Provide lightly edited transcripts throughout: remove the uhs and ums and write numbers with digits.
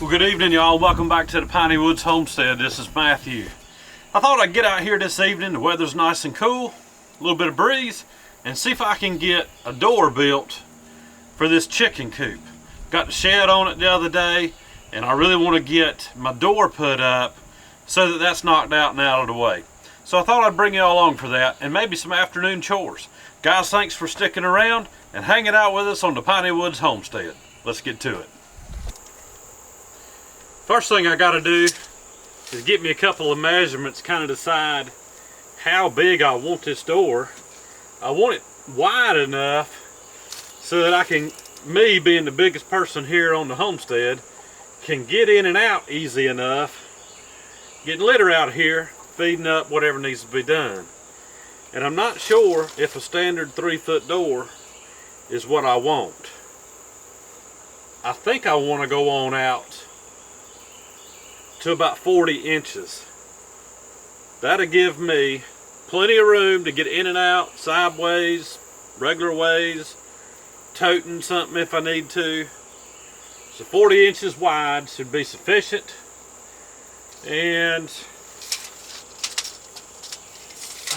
Well, good evening, y'all. Welcome back to the Piney Woods Homestead. This is Matthew. I thought I'd get out here this evening. The weather's nice and cool, a little bit of breeze, and see if I can get a door built for this chicken coop. Got the shed on it the other day, and I really want to get my door put up so that that's knocked out and out of the way. So I thought I'd bring you all along for that, and maybe some afternoon chores. Guys, thanks for sticking around and hanging out with us on the Piney Woods Homestead. Let's get to it. First thing I got to do is get me a couple of measurements, kind of decide how big I want this door. I want it wide enough so that I can, me being the biggest person here on the homestead, can get in and out easy enough, getting litter out of here, feeding up whatever needs to be done. And I'm not sure if a standard 3-foot door is what I want. I think I want to go on out to about 40 inches. That'll give me plenty of room to get in and out, sideways, regular ways, toting something if I need to. So 40 inches wide should be sufficient. And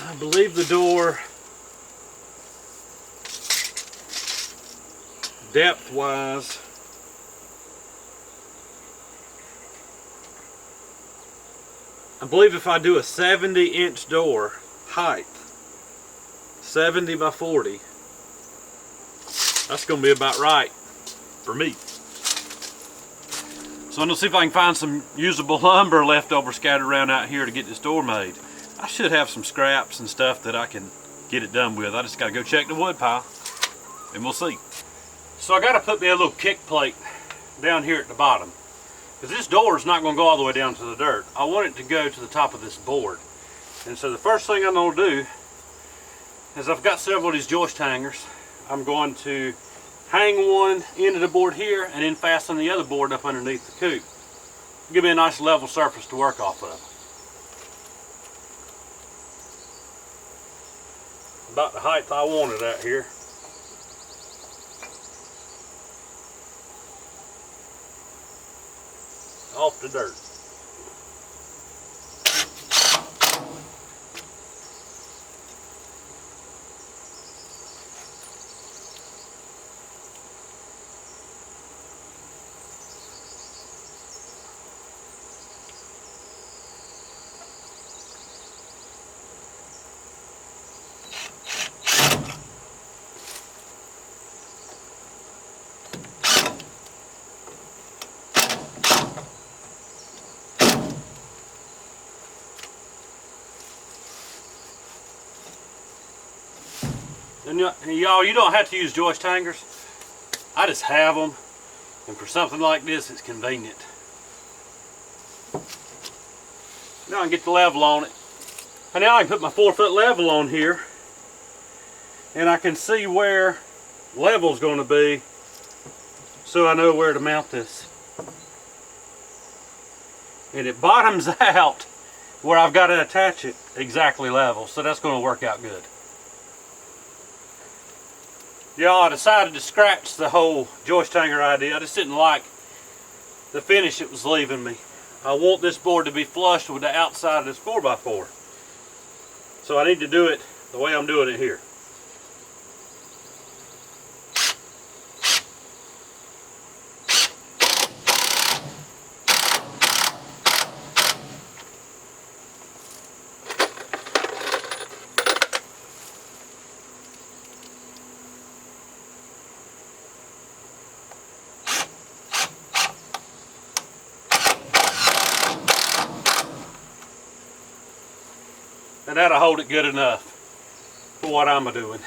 I believe the door, depth-wise, I believe if I do a 70-inch door height, 70 by 40, that's going to be about right for me. So I'm going to see if I can find some usable lumber left over scattered around out here to get this door made. I should have some scraps and stuff that I can get it done with. I just got to go check the wood pile and we'll see. So I got to put me a little kick plate down here at the bottom, because this door is not going to go all the way down to the dirt. I want it to go to the top of this board. And so the first thing I'm going to do is, I've got several of these joist hangers. I'm going to hang one end of the board here and then fasten the other board up underneath the coop. Give me a nice level surface to work off of. About the height I wanted out here. Off the dirt. And y'all, you don't have to use joist hangers. I just have them, and for something like this, it's convenient. Now I can get the level on it. And now I can put my 4-foot level on here, and I can see where level's going to be, so I know where to mount this. And it bottoms out where I've got to attach it exactly level, so that's going to work out good. Y'all, I decided to scratch the whole joist hanger idea. I just didn't like the finish it was leaving me. I want this board to be flush with the outside of this 4x4. So I need to do it the way I'm doing it here. And that'll hold it good enough for what I'm doing.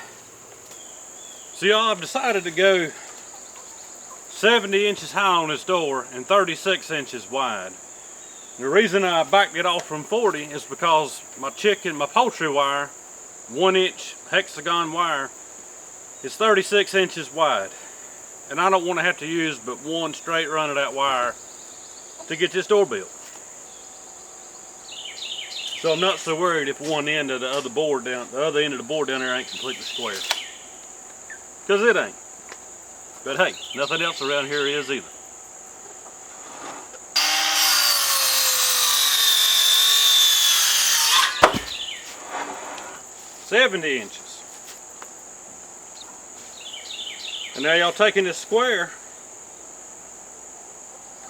So y'all, I've decided to go 70 inches high on this door and 36 inches wide. And the reason I backed it off from 40 is because my poultry wire, 1-inch hexagon wire, is 36 inches wide. And I don't want to have to use but one straight run of that wire to get this door built. So I'm not so worried if one end of the other end of the board down there ain't completely square. Because it ain't. But hey, nothing else around here is either. 70 inches. And now y'all taking this square,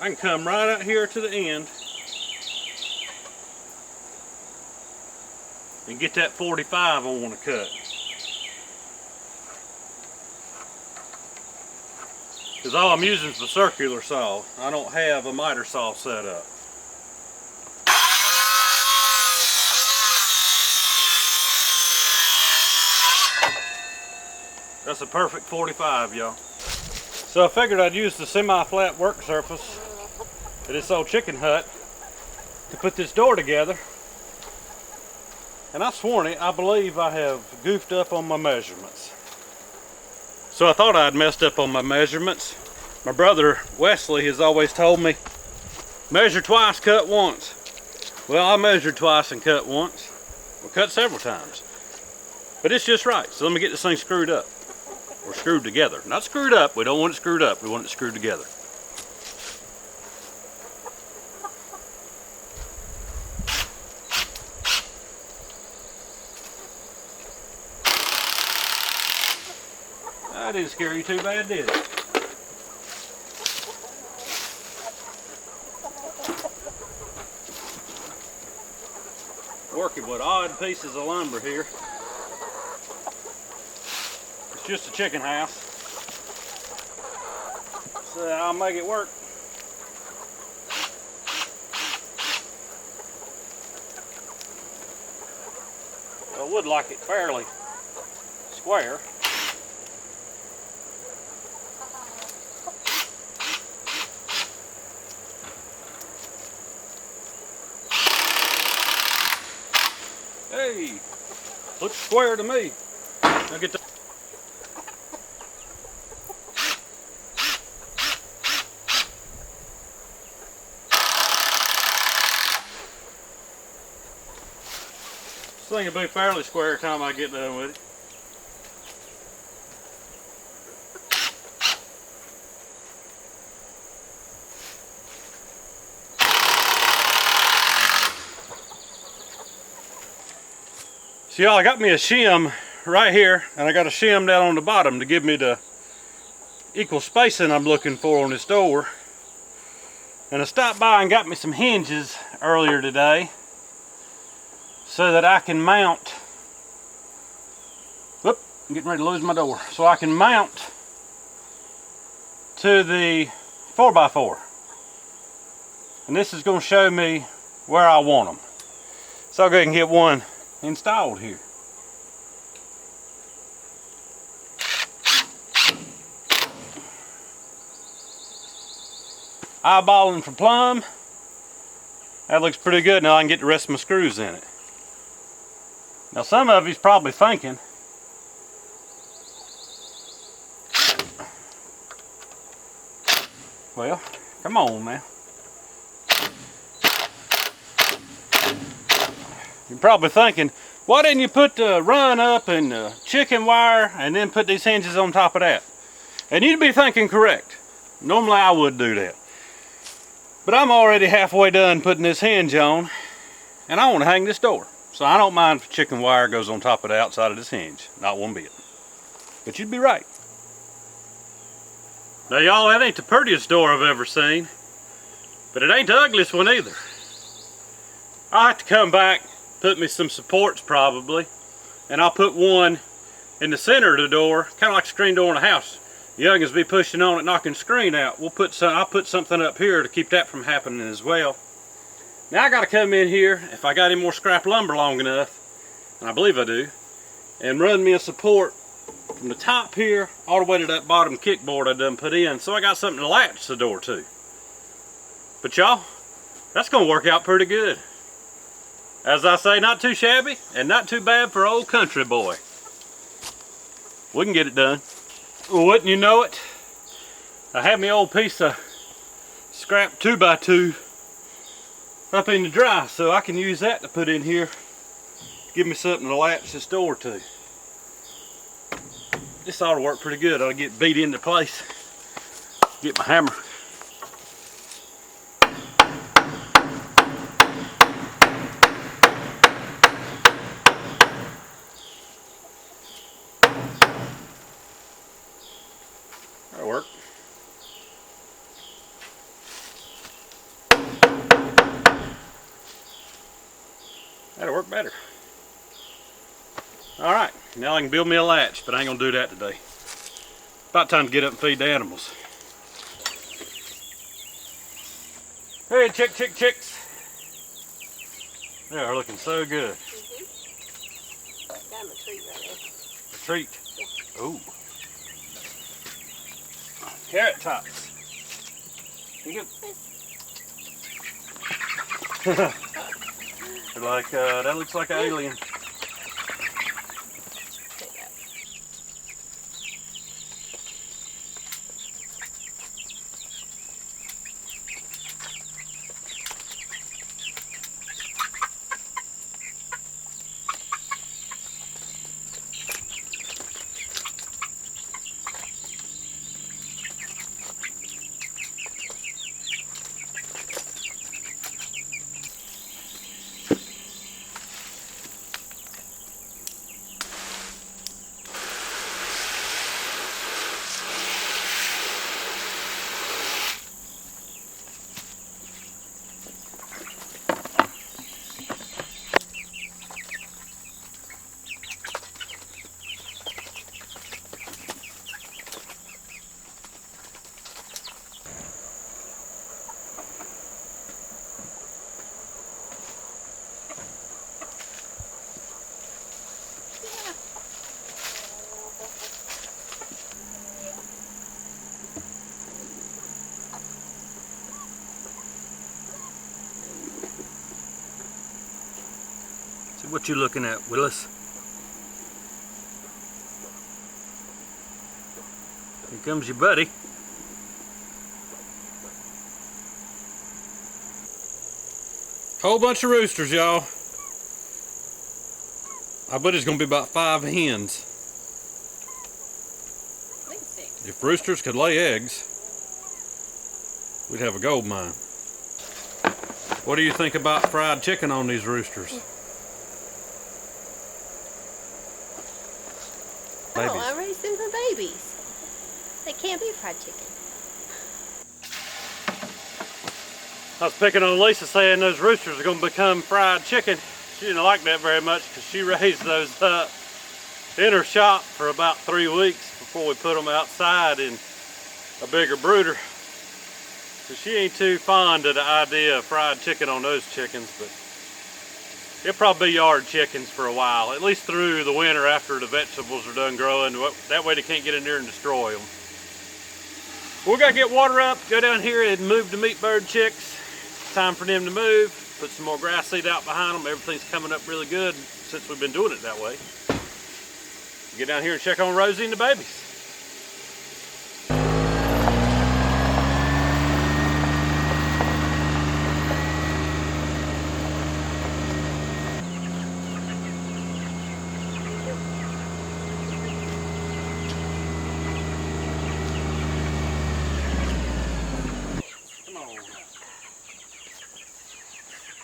I can come right out here to the end and get that 45 I want to cut. Because all I'm using is the circular saw. I don't have a miter saw set up. That's a perfect 45, y'all. So I figured I'd use the semi-flat work surface at this old chicken hut to put this door together. And I sworn it, I believe I have goofed up on my measurements. So I thought I'd messed up on my measurements. My brother Wesley has always told me, measure twice, cut once. Well, I measured twice and cut once. Well, cut several times. But it's just right. So let me get this thing screwed up. Or screwed together. Not screwed up. We don't want it screwed up. We want it screwed together. That didn't scare you too bad, did it? Working with odd pieces of lumber here. It's just a chicken house, so I'll make it work. I would like it fairly square. Hey, looks square to me. Now get the this thing will be fairly square by the time I get done with it. So y'all, I got me a shim right here, and I got a shim down on the bottom to give me the equal spacing I'm looking for on this door. And I stopped by and got me some hinges earlier today so that I can mount, whoop, I'm getting ready to lose my door, so I can mount to the 4x4. And this is going to show me where I want them. So I'll go ahead and get one installed here. Eyeballing for plumb. That looks pretty good. Now I can get the rest of my screws in it. Now some of you's probably thinking, well, come on now. You're probably thinking, why didn't you put the run up and the chicken wire and then put these hinges on top of that? And you'd be thinking correct. Normally I would do that. But I'm already halfway done putting this hinge on, and I want to hang this door. So I don't mind if chicken wire goes on top of the outside of this hinge. Not one bit. But you'd be right. Now y'all, that ain't the prettiest door I've ever seen. But it ain't the ugliest one either. I'll have to come back, put me some supports probably, and I'll put one in the center of the door, kind of like a screen door in a house. The youngins be pushing on it, knocking the screen out. I'll put something up here to keep that from happening as well. Now I got to come in here, if I got any more scrap lumber long enough, and I believe I do, and run me a support from the top here all the way to that bottom kickboard I done put in, so I got something to latch the door to. But y'all, that's going to work out pretty good. As I say, not too shabby and not too bad for old country boy. We can get it done. Wouldn't you know it, I have my old piece of scrap 2x2 up in the dry, so I can use that to put in here, give me something to latch this door to. This ought to work pretty good. I'll get beat into place. Get my hammer. work better. All right, now I can build me a latch, but I ain't gonna do that today. About time to get up and feed the animals. Hey, chicks. They are looking so good. Got them a treat right there. A treat? Yeah. Ooh. Carrot tops. You go. Like, that looks like an alien. See what you looking at, Willis? Here comes your buddy. Whole bunch of roosters, y'all. I bet it's gonna be about 5 hens. I think 6. If roosters could lay eggs, we'd have a gold mine. What do you think about fried chicken on these roosters? Oh, I raised them for babies. They can't be fried chicken. I was picking on Lisa saying those roosters are going to become fried chicken. She didn't like that very much because she raised those up in her shop for about 3 weeks before we put them outside in a bigger brooder. So she ain't too fond of the idea of fried chicken on those chickens, but it'll probably be yard chickens for a while, at least through the winter after the vegetables are done growing. That way they can't get in there and destroy them. We gotta get water up, go down here and move the meat bird chicks. Time for them to move. Put some more grass seed out behind them. Everything's coming up really good since we've been doing it that way. Get down here and check on Rosie and the babies.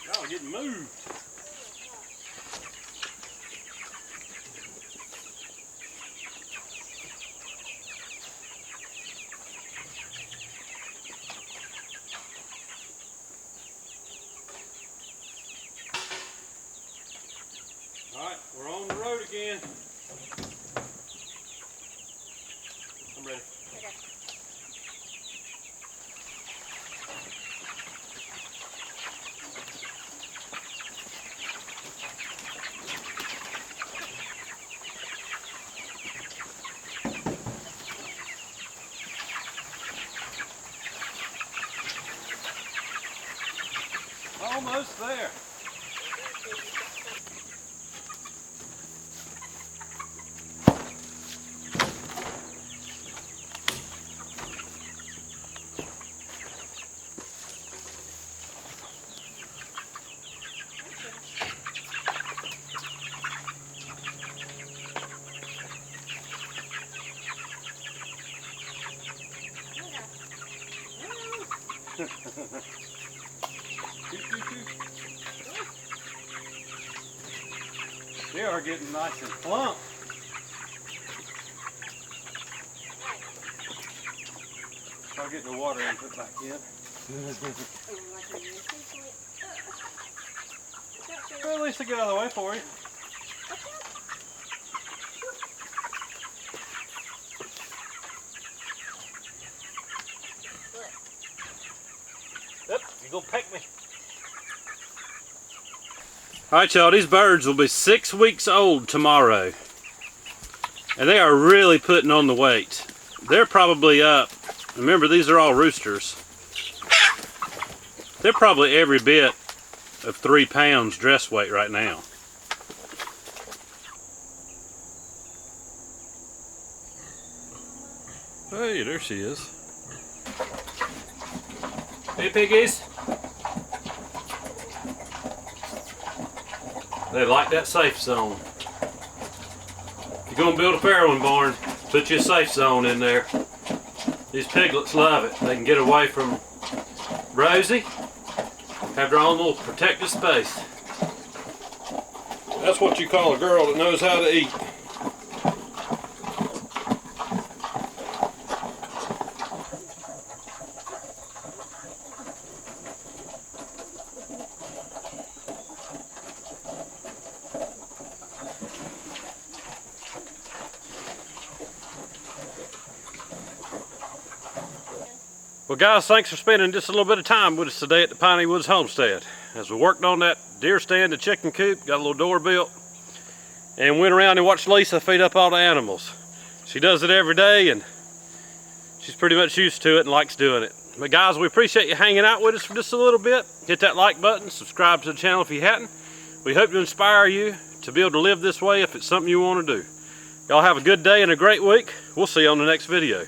Y'all getting moved. All right, we're on the road again. I'm ready. Okay. Almost there. They are getting nice and plump. I'll get the water and put back in. Well, at least I get out of the way for you. Yep, you're gonna peck me. Alright y'all, these birds will be 6 weeks old tomorrow. And they are really putting on the weight. They're probably up, remember these are all roosters. They're probably every bit of 3 pounds dress weight right now. Hey, there she is. Hey piggies. They like that safe zone. If you're gonna build a farrowing barn, put your safe zone in there. These piglets love it. They can get away from Rosie, have their own little protected space. That's what you call a girl that knows how to eat. Well guys, thanks for spending just a little bit of time with us today at the Piney Woods Homestead. As we worked on that deer stand, the chicken coop, got a little door built, and went around and watched Lisa feed up all the animals. She does it every day and she's pretty much used to it and likes doing it. But guys, we appreciate you hanging out with us for just a little bit. Hit that like button, subscribe to the channel if you hadn't. We hope to inspire you to be able to live this way if it's something you want to do. Y'all have a good day and a great week. We'll see you on the next video.